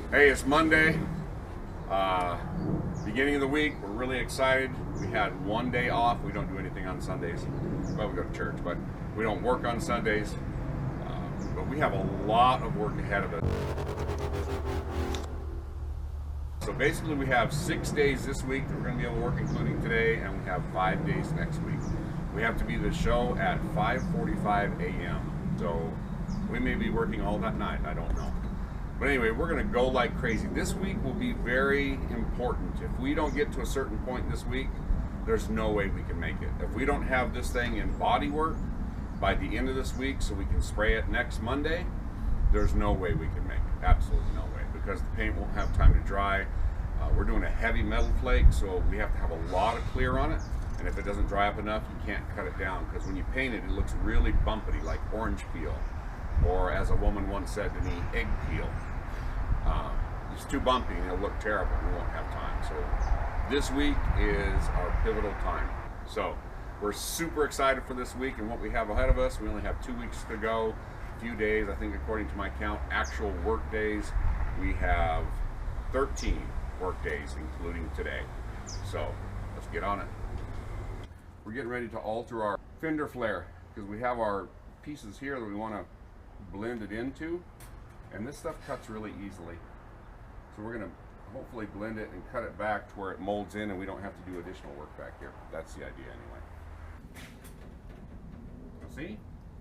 Hey, it's Monday, beginning of the week. We're really excited. We had one day off. We don't do anything on Sundays. Well, we go to church, but we don't work on Sundays. But we have a lot of work ahead of us. So basically we have 6 days this week that we're going to be able to work, including today, and we have 5 days next week. We have to be at the show at 5:45 a.m. So we may be working all that night. I don't know. But anyway, we're going to go like crazy. This week will be very important. If we don't get to a certain point this week, there's no way we can make it. If we don't have this thing in body work by the end of this week so we can spray it next Monday, there's no way we can make it. Absolutely no way, because the paint won't have time to dry. We're doing a heavy metal flake, so we have to have a lot of clear on it. And if it doesn't dry up enough, you can't cut it down, because when you paint it, it looks really bumpety, like orange peel. Or as a woman once said to me, egg peel. It's too bumpy and it'll look terrible and we won't have time. So this week is our pivotal time. So we're super excited for this week and what we have ahead of us. We only have 2 weeks to go, a few days. I think according to my count, actual work days, we have 13 work days, including today. So let's get on it. We're getting ready to alter our fender flare because we have our pieces here that we want to blend it into, and this stuff cuts really easily. So we're going to hopefully blend it and cut it back to where it molds in and we don't have to do additional work back here. That's the idea anyway. ¿Así?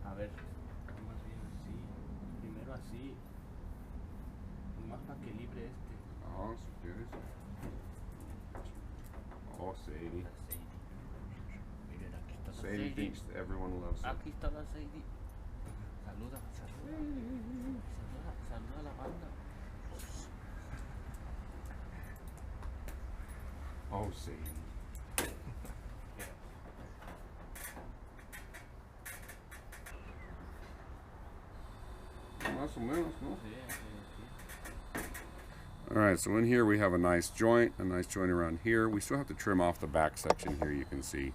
A ver, más bien así. Primero así. Más para que libre este. Oh, si quieres. Oh, Sadie. Miren, aquí está la Sadie thinks everyone loves it. Aquí está la Sadie. Saluda, saluda. Saluda a la banda. Oh, Sadie. Más o menos, ¿no? All right, so in here we have a nice joint around here. We still have to trim off the back section here, you can see.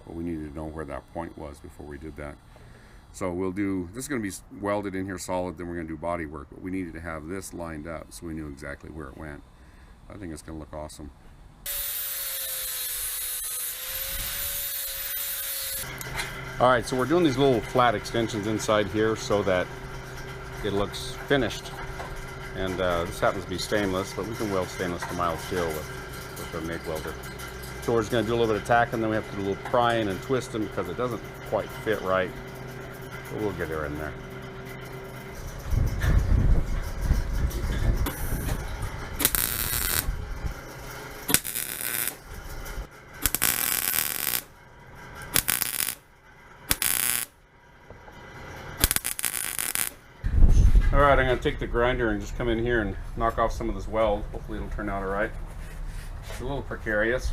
But we needed to know where that point was before we did that. So we'll do, this is going to be welded in here solid, then we're going to do body work. But we needed to have this lined up so we knew exactly where it went. I think it's going to look awesome. All right, so we're doing these little flat extensions inside here so that it looks finished. And this happens to be stainless, but we can weld stainless to mild steel with a MIG welder. So we're just going to do a little bit of tacking, then we have to do a little prying and twisting because it doesn't quite fit right. But we'll get her in there. Alright, I'm going to take the grinder and just come in here and knock off some of this weld. Hopefully it'll turn out alright. It's a little precarious.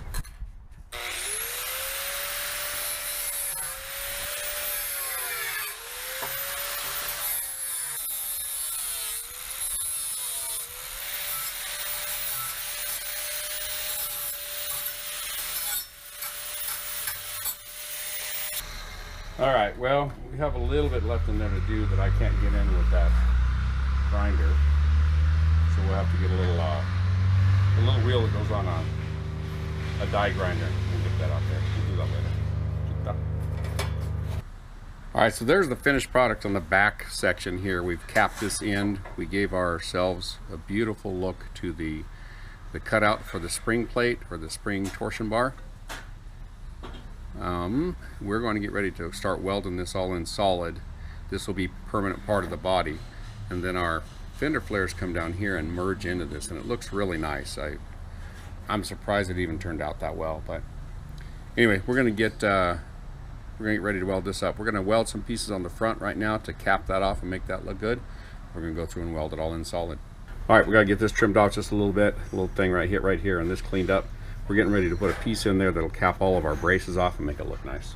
Alright, well, we have a little bit left in there to do that I can't get in with that grinder. So we'll have to get a little wheel that goes on a die grinder. We'll get that out there. We'll do that later. Alright, so there's the finished product on the back section here. We've capped this end. We gave ourselves a beautiful look to the cutout for the spring plate or the spring torsion bar. We're going to get ready to start welding this all in solid. This will be a permanent part of the body, and then our fender flares come down here and merge into this, and it looks really nice. I'm surprised it even turned out that well. But anyway, we're going to get ready to weld this up. We're going to weld some pieces on the front right now to cap that off and make that look good. We're going to go through and weld it all in solid. All right, we got to get this trimmed off just a little bit, a little thing right here, and this cleaned up. We're getting ready to put a piece in there that'll cap all of our braces off and make it look nice.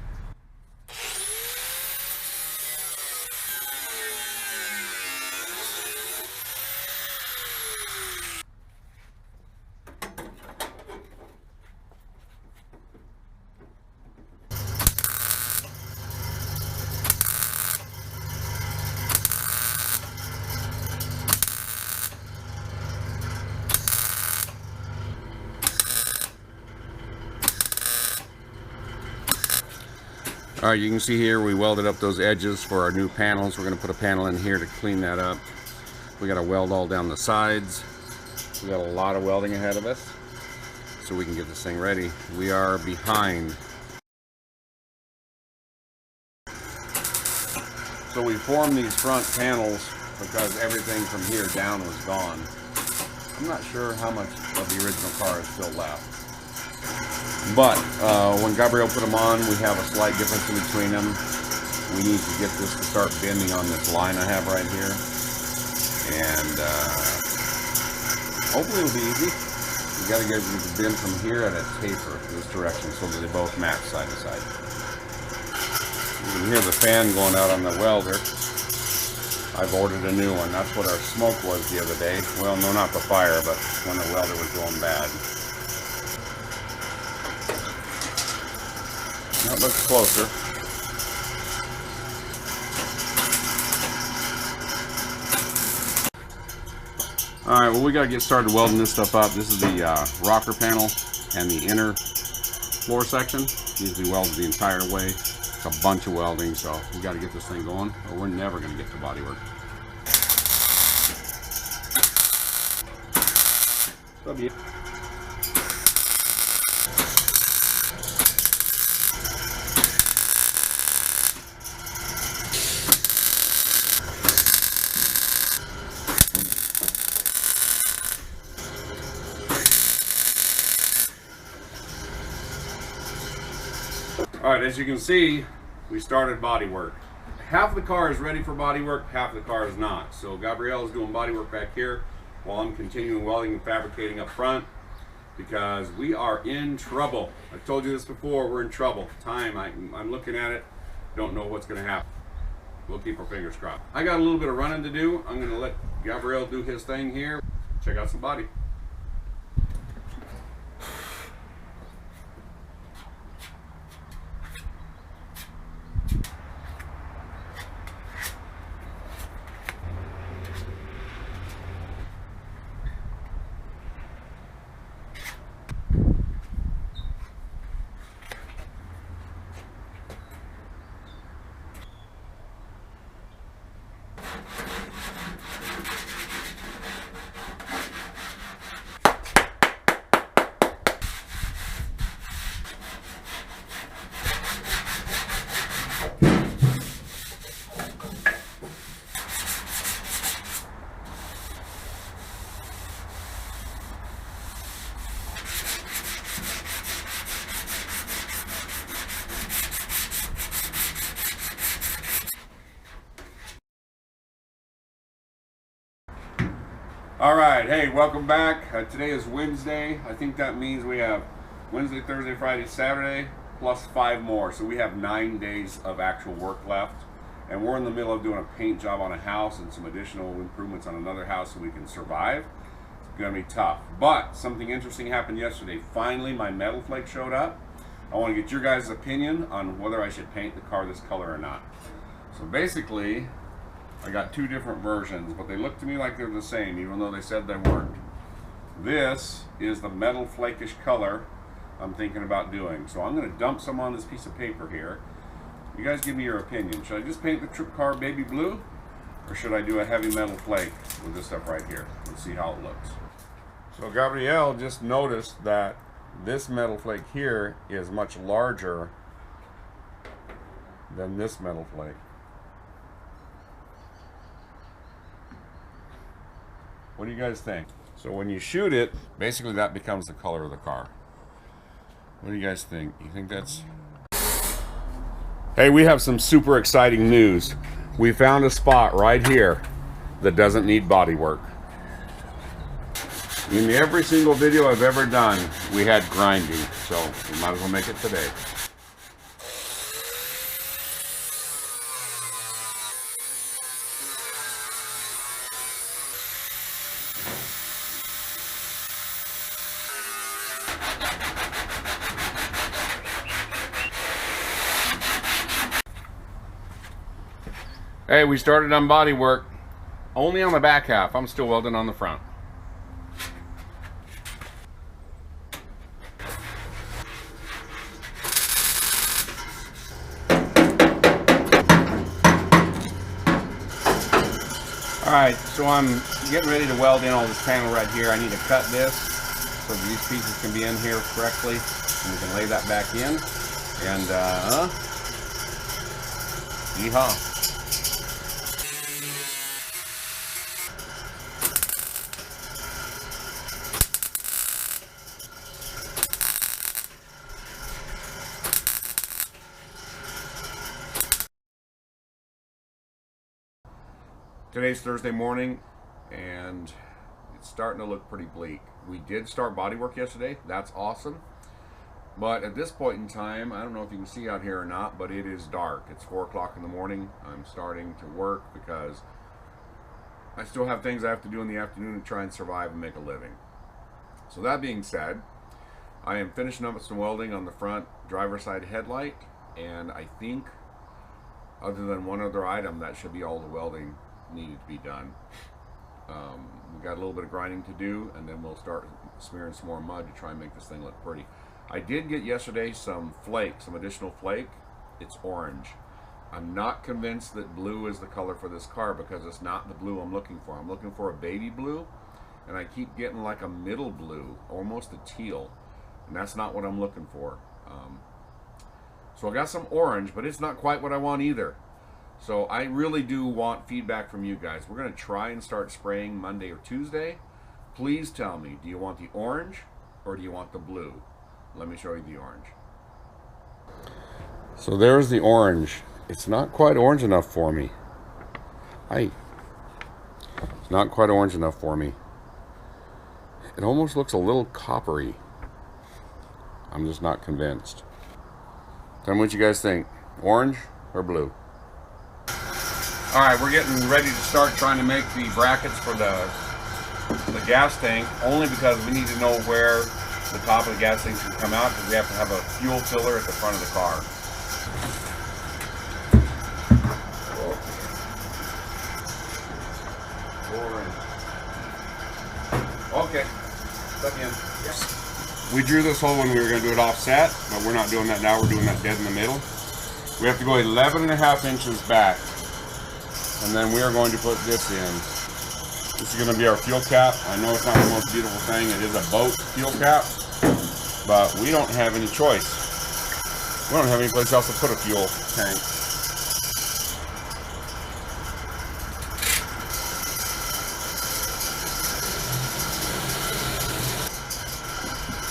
All right, you can see here we welded up those edges for our new panels. We're going to put a panel in here to clean that up. We got to weld all down the sides. We got a lot of welding ahead of us so we can get this thing ready. We are behind. So we formed these front panels because everything from here down was gone. I'm not sure how much of the original car is still left. But when Gabriel put them on, we have a slight difference in between them. We need to get this to start bending on this line I have right here. And hopefully it'll be easy. We got to get it to bend from here at a taper this direction so that they both match side to side. You can hear the fan going out on the welder. I've ordered a new one. That's what our smoke was the other day. Well, no, not the fire, but when the welder was going bad. That looks closer. Alright, well, we got to get started welding this stuff up. This is the rocker panel and the inner floor section. Needs to be welded the entire way. It's a bunch of welding, so we got to get this thing going, or we're never going to get to body work. That'll be it. All right, as you can see, we started body work. Half the car is ready for body work, half the car is not. So Gabrielle is doing body work back here while I'm continuing welding and fabricating up front because we are in trouble. I've told you this before, we're in trouble. I'm looking at it, don't know what's gonna happen. We'll keep our fingers crossed. I got a little bit of running to do. I'm gonna let Gabrielle do his thing here. Check out some body. All right, hey, welcome back. Today is Wednesday. I think that means we have Wednesday, Thursday, Friday, Saturday, plus 5 more. So we have 9 days of actual work left. And we're in the middle of doing a paint job on a house and some additional improvements on another house so we can survive. It's gonna be tough. But something interesting happened yesterday. Finally, my metal flake showed up. I wanna get your guys' opinion on whether I should paint the car this color or not. So basically, I got 2 different versions, but they look to me like they're the same, even though they said they weren't. This is the metal flakish color I'm thinking about doing. So I'm going to dump some on this piece of paper here. You guys give me your opinion. Should I just paint the trip car baby blue, or should I do a heavy metal flake with this stuff right here? Let's see how it looks. So Gabrielle just noticed that this metal flake here is much larger than this metal flake. What do you guys think? So when you shoot it, basically that becomes the color of the car. What do you guys think? You think that's... Hey, we have some super exciting news. We found a spot right here that doesn't need body work. In every single video I've ever done, we had grinding, so we might as well make it today. Hey, we started on body work, only on the back half. I'm still welding on the front. Alright, so I'm getting ready to weld in all this panel right here. I need to cut this so that these pieces can be in here correctly, and we can lay that back in. And, yeehaw. Today's Thursday morning, and it's starting to look pretty bleak. We did start body work yesterday. That's awesome. But at this point in time, I don't know if you can see out here or not, but it is dark. It's 4 o'clock in the morning. I'm starting to work because I still have things I have to do in the afternoon to try and survive and make a living. So that being said, I am finishing up some welding on the front driver's side headlight, and I think other than one other item, that should be all the welding needed to be done. We got a little bit of grinding to do, and then we'll start smearing some more mud to try and make this thing look pretty. I did get yesterday some flake, some additional flake. It's orange. I'm not convinced that blue is the color for this car because it's not the blue I'm looking for. I'm looking for a baby blue, and I keep getting like a middle blue, almost a teal, and that's not what I'm looking for. So I got some orange, but it's not quite what I want either. So I really do want feedback from you guys. We're going to try and start spraying Monday or Tuesday. Please tell me, do you want the orange or do you want the blue? Let me show you the orange. So there's the orange. It's not quite orange enough for me. It's not quite orange enough for me. It almost looks a little coppery. I'm just not convinced. Tell me what you guys think. Orange or blue? Alright, we're getting ready to start trying to make the brackets for the gas tank, only because we need to know where the top of the gas tank should come out, because we have to have a fuel filler at the front of the car. Okay, stuck in. Yes. We drew this hole when we were going to do it offset, but we're not doing that now. We're doing that dead in the middle. We have to go 11.5 inches back, and then we are going to put this in. This is going to be our fuel cap. I know it's not the most beautiful thing. It is a boat fuel cap, but we don't have any choice. We don't have any place else to put a fuel tank.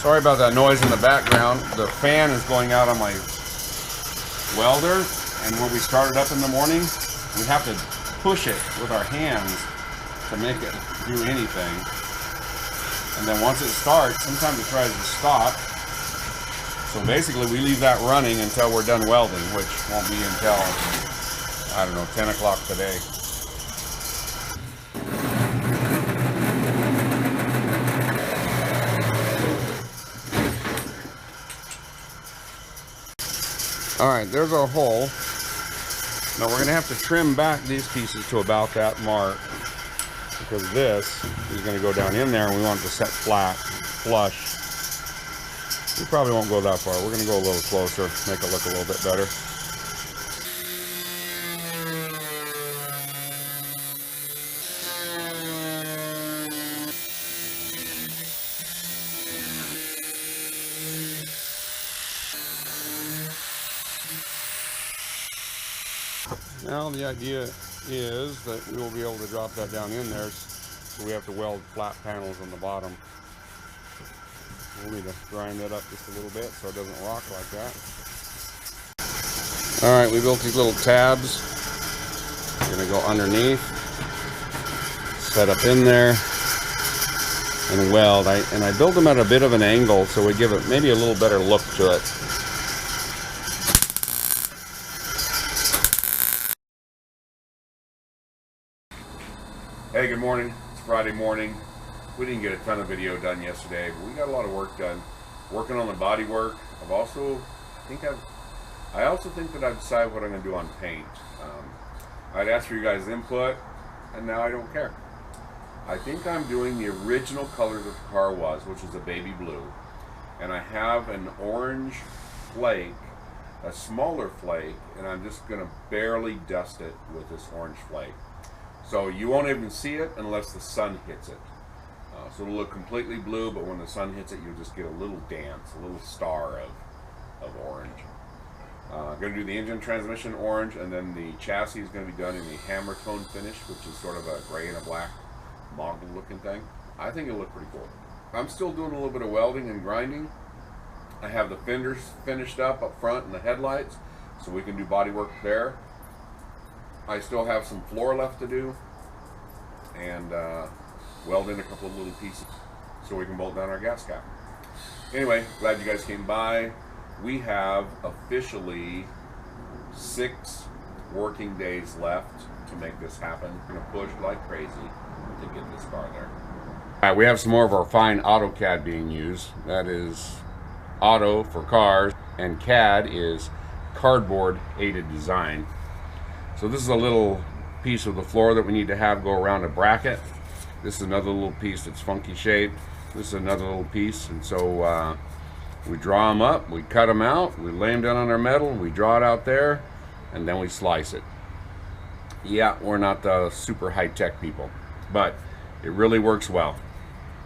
Sorry about that noise in the background. The fan is going out on my welder, and when we start it up in the morning, we have to push it with our hands to make it do anything. And then once it starts, sometimes it tries to stop. So basically we leave that running until we're done welding, which won't be until, I don't know, 10 o'clock today. Alright, there's our hole. Now we're going to have to trim back these pieces to about that mark, because this is going to go down in there and we want it to set flat, flush. We probably won't go that far. We're going to go a little closer, make it look a little bit better. Now the idea is that we will be able to drop that down in there, so we have to weld flat panels on the bottom. We'll need to grind that up just a little bit so it doesn't rock like that. Alright, we built these little tabs. We're going to go underneath, set up in there, and weld. I built them at a bit of an angle so we give it maybe a little better look to it. Hey, good morning. It's Friday morning. We didn't get a ton of video done yesterday, but we got a lot of work done. Working on the body work. I also think that I've decided what I'm going to do on paint. I'd asked for you guys' input, and now I don't care. I think I'm doing the original color that the car was, which is a baby blue. And I have an orange flake, a smaller flake, and I'm just going to barely dust it with this orange flake. So you won't even see it unless the sun hits it. So it'll look completely blue, but when the sun hits it, you'll just get a little dance, a little star of orange. Going to do the engine transmission orange, and then the chassis is going to be done in the hammer tone finish, which is sort of a gray and a black mottled looking thing. I think it'll look pretty cool. I'm still doing a little bit of welding and grinding. I have the fenders finished up front and the headlights, so we can do body work there. I still have some floor left to do, and weld in a couple of little pieces so we can bolt down our gas cap. Anyway, glad you guys came by. We have officially 6 working days left to make this happen. We're gonna push like crazy to get this car there. All right, we have some more of our fine AutoCAD being used. That is Auto for cars, and CAD is cardboard aided design. So this is a little piece of the floor that we need to have go around a bracket. This is another little piece that's funky shaped. This is another little piece, and so we draw them up, we cut them out, we lay them down on our metal, we draw it out there, and then we slice it. Yeah, we're not the super high-tech people, but it really works well.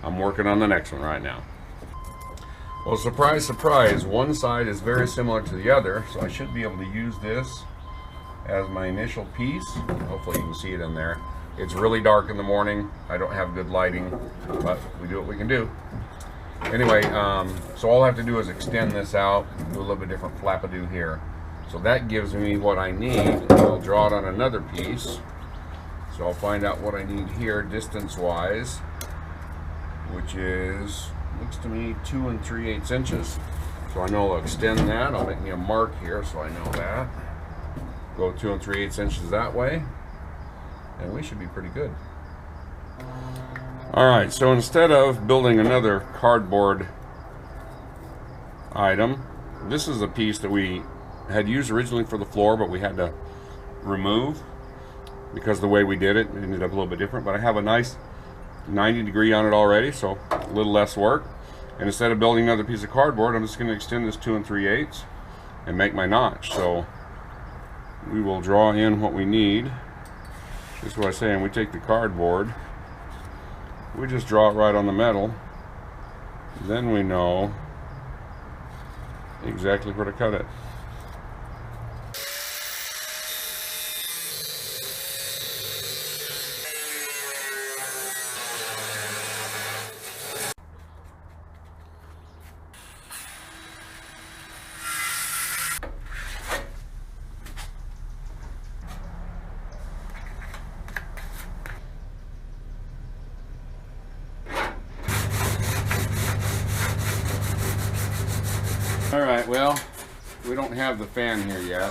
I'm working on the next one right now. Well, surprise, surprise, one side is very similar to the other, so I should be able to use this as my initial piece. Hopefully you can see it in there. It's really dark in the morning. I don't have good lighting, but we do what we can do. Anyway, so all I have to do is extend this out, do a little bit different flap-a-doo here. So that gives me what I need. I'll draw it on another piece. So I'll find out what I need here distance-wise, which is, looks to me, 2 3/8 inches. So I know I'll extend that. I'll make me a mark here so I know that. Go 2 3/8 inches that way, and we should be pretty good. Alright, so instead of building another cardboard item, this is a piece that we had used originally for the floor, but we had to remove because the way we did it, it ended up a little bit different. But I have a nice 90-degree on it already, so a little less work. And instead of building another piece of cardboard, I'm just going to extend this 2 3/8 and make my notch. So we will draw in what we need. This is what I'm saying. We take the cardboard, we just draw it right on the metal, then we know exactly where to cut it. Alright, well, we don't have the fan here yet,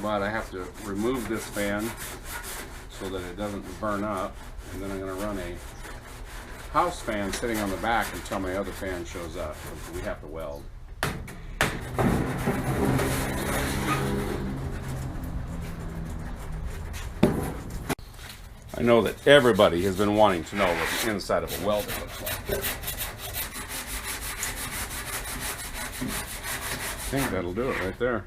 but I have to remove this fan so that it doesn't burn up, and then I'm going to run a house fan sitting on the back until my other fan shows up. We have to weld. I know that everybody has been wanting to know what the inside of a welder looks like. I think that'll do it right there.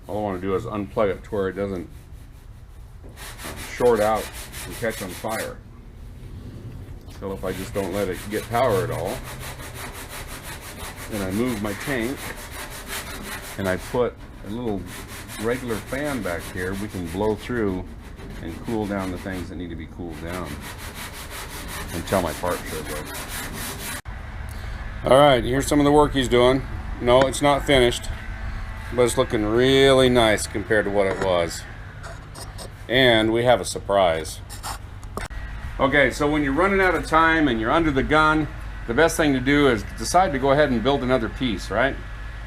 All I want to do is unplug it to where it doesn't short out and catch on fire. So if I just don't let it get power at all, then I move my tank and I put a little regular fan back here, we can blow through and cool down the things that need to be cooled down until my part shows up. Alright, here's some of the work he's doing. No, it's not finished, but it's looking really nice compared to what it was. And we have a surprise. Okay, so when you're running out of time and you're under the gun, the best thing to do is decide to go ahead and build another piece, right?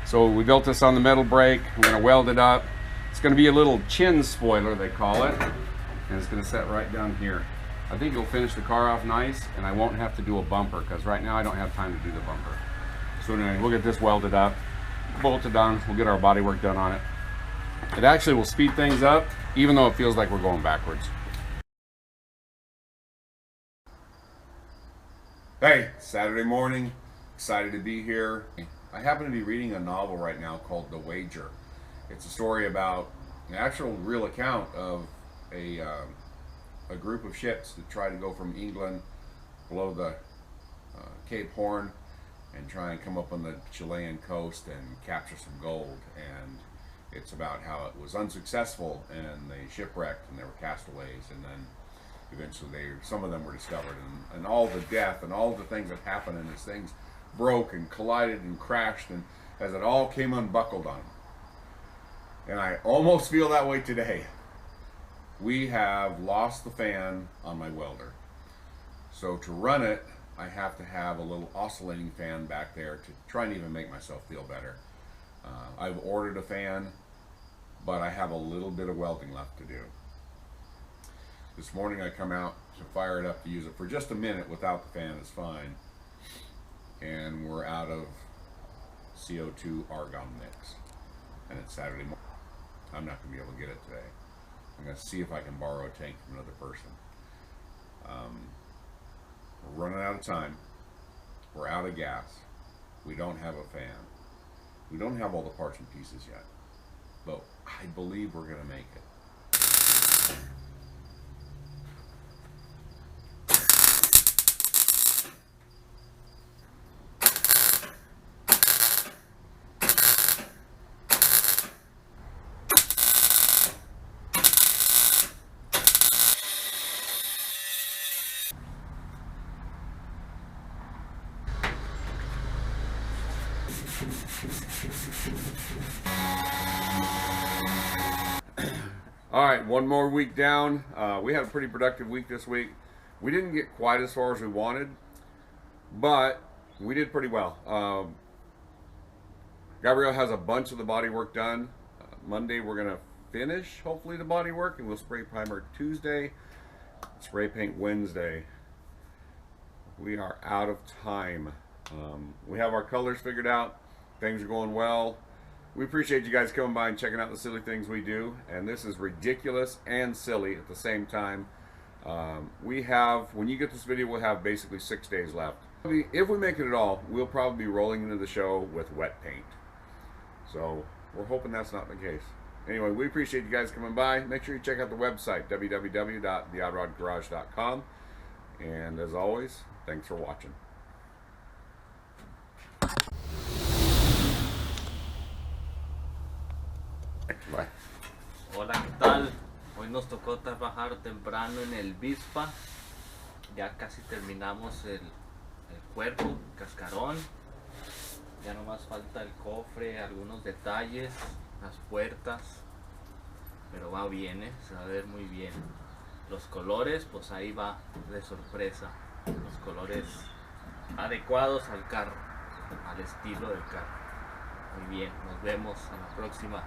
So we built this on the metal brake. We're going to weld it up. It's going to be a little chin spoiler, they call it, and it's going to set right down here. I think it'll finish the car off nice, and I won't have to do a bumper, because right now I don't have time to do the bumper. So anyway, we'll get this welded up, bolted on, we'll get our body work done on it. It actually will speed things up, even though it feels like we're going backwards. Hey, Saturday morning, excited to be here. I happen to be reading a novel right now called The Wager. It's a story about an actual real account of a group of ships that try to go from England below the Cape Horn and try and come up on the Chilean coast and capture some gold. And it's about how it was unsuccessful and they shipwrecked and they were castaways, and then eventually some of them were discovered, and all the death and all the things that happened, and as things broke and collided and crashed, and as it all came unbuckled on them. And I almost feel that way today. We have lost the fan on my welder. So to run it, I have to have a little oscillating fan back there to try and even make myself feel better. I've ordered a fan, but I have a little bit of welding left to do. This morning I come out to fire it up to use it for just a minute without the fan is fine. And we're out of CO2 argon mix. And it's Saturday morning. I'm not going to be able to get it today. I'm going to see if I can borrow a tank from another person. We're running out of time. We're out of gas. We don't have a fan. We don't have all the parts and pieces yet. But I believe we're going to make it. All right, one more week down. We had a pretty productive week this week. We didn't get quite as far as we wanted, but we did pretty well. Gabriel has a bunch of the body work done. Monday we're gonna finish, hopefully, the body work, and we'll spray primer Tuesday, spray paint Wednesday. We are out of time. We have our colors figured out. Things are going well. We appreciate you guys coming by and checking out the silly things we do. And this is ridiculous and silly at the same time. When you get this video, we'll have basically 6 days left. If we make it at all, we'll probably be rolling into the show with wet paint. So we're hoping that's not the case. Anyway, we appreciate you guys coming by. Make sure you check out the website, www.theoddrodgarage.com. And as always, thanks for watching. Bye. Hola, ¿qué tal? Hoy nos tocó trabajar temprano en el Vespa. Ya casi terminamos el cuerpo, cascarón. Ya nomás falta el cofre, algunos detalles, las puertas. Pero va bien, se va a ver muy bien. Los colores, pues ahí va de sorpresa. Los colores adecuados al carro, al estilo del carro. Muy bien, nos vemos a la próxima.